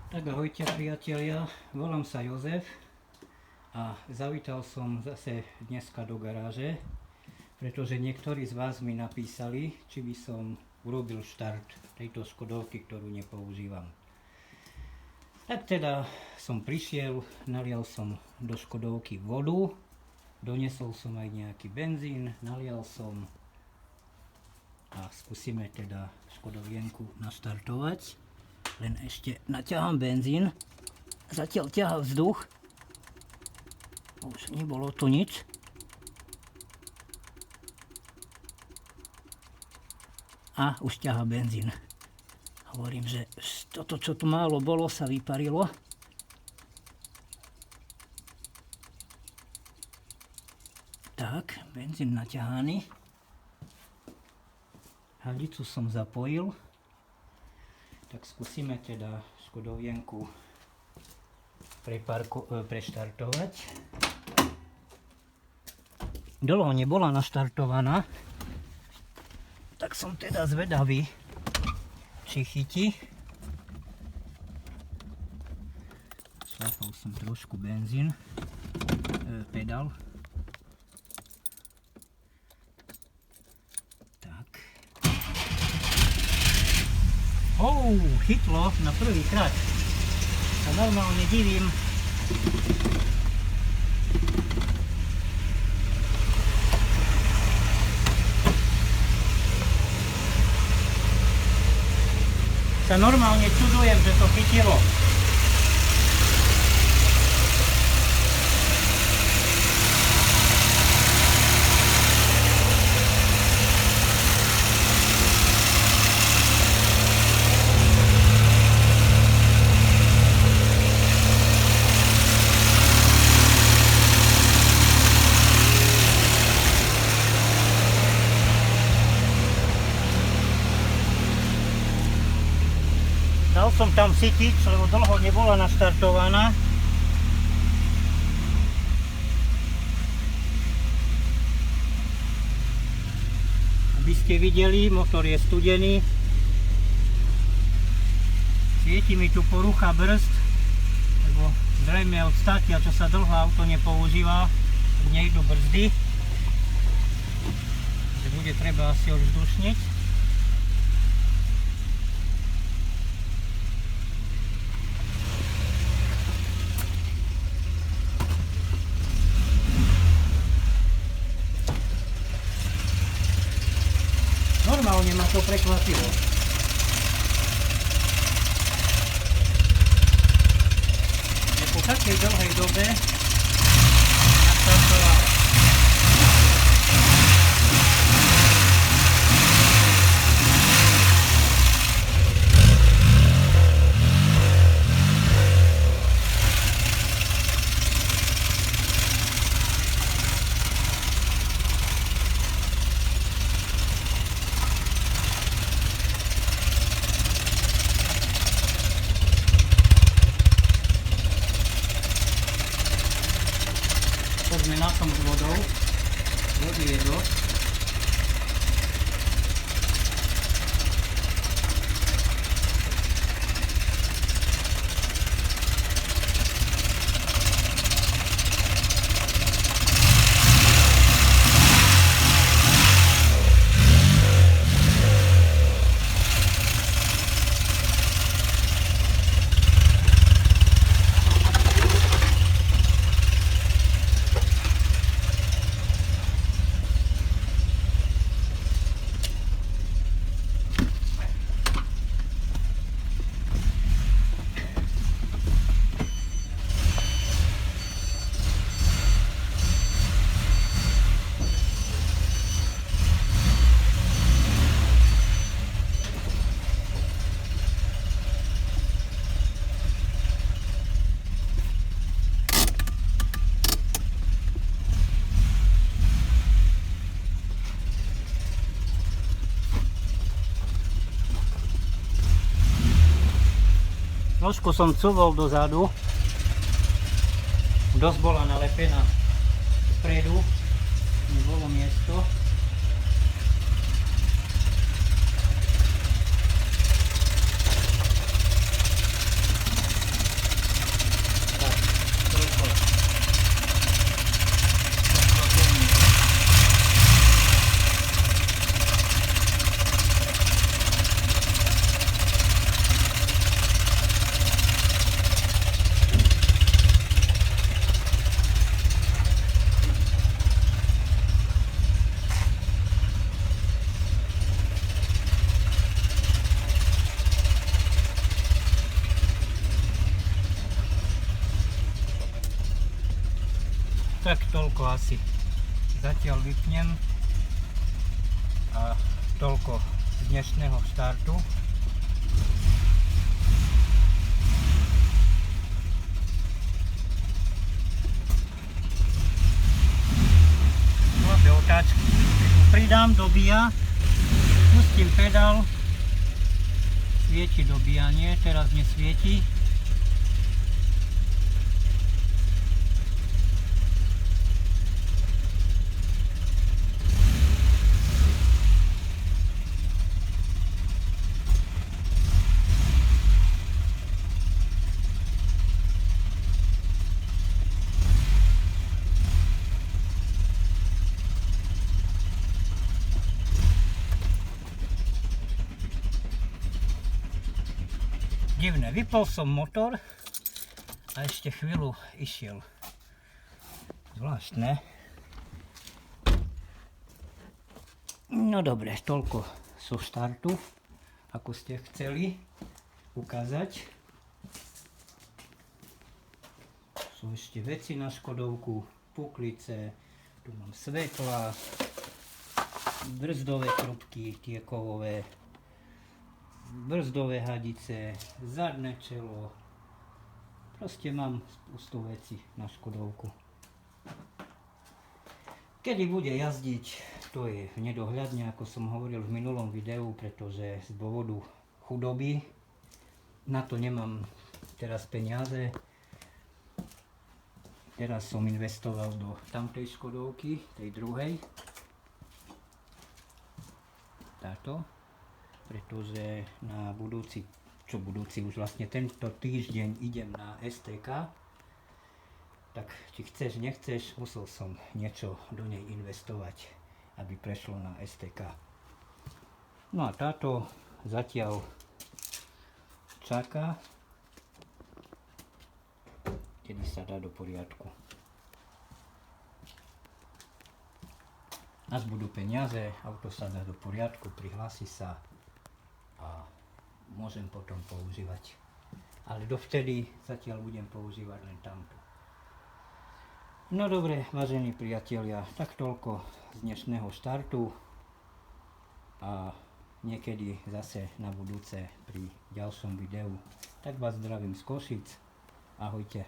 Tak ahojte priatelia, volám sa Jozef a zavítal som zase dneska do garáže, pretože niektorí z vás mi napísali, či by som urobil štart tejto Škodovky, ktorú nepoužívam. Tak teda som prišiel, nalial som do Škodovky vodu, donesol som aj nejaký benzín, nalial som a skúsime teda Škodovienku naštartovať. Len ešte naťahám benzín, zatiaľ ťahá vzduch, už nebolo tu nič. A už ťahá benzín. Hovorím, že toto, čo tu málo bolo, sa vyparilo. Tak, benzín naťahaný. Hadicu som zapojil. Tak skúsime teda Škodovienku preštartovať. Dlho nebola naštartovaná, tak som teda zvedavý, či chytí. Šlapol som trošku benzín, pedál. Chytlo na prvý krát. Sa normálne divím. Sa normálne čudujem, že to chytilo. Dal som tam sytič, lebo dlho nebola naštartovaná. Aby ste videli, motor je studený. Svieti mi tu porucha brzd, lebo zrejme od státia, čo sa dlho auto nepoužíva, nejdu brzdy. Takže bude treba asi ovzdušniť. Normálne ma to prekvapilo. Že po takej dlhej dobe naštartovala. Poďme na tom s vodou. Vody je dosť. Trošku som cuvol dozadu, dosť bola nalepená vpredu, nebolo miesto. tak toľko asi. Zatiaľ vypnem a toľko z dnešného štartu. Slabé otáčky. Pridám, dobíja, pustím pedál, svieti dobíjanie, teraz nesvieti. Divné, vypol som motor a ešte chvíľu išiel. Zvláštne. No dobre, toľko zo štartu, ako ste chceli ukázať. Sú ešte veci na Škodovku, puklice, tu mám svetla, brzdové trubky, tie kovové, brzdové hadice, zadné čelo, proste mám spustu veci na Škodovku. Kedy bude jazdiť, to je v nedohľadne, ako som hovoril v minulom videu, pretože z dôvodu chudoby na to nemám teraz peniaze. Teraz som investoval do tamtej Škodovky, tej druhej, táto, pretože na budúci už vlastne tento týždeň idem na STK, tak či chceš, nechceš, musel som niečo do nej investovať, aby prešlo na STK. No a táto zatiaľ čaká, kedy sa dá do poriadku. Až budú peniaze, auto sa dá do poriadku, prihlási sa a môžem potom používať. Ale dovtedy zatiaľ budem používať len tamto. No dobre, vážení priatelia, tak toľko z dnešného štartu a niekedy zase na budúce pri ďalšom videu. Tak vás zdravím z Košic. Ahojte.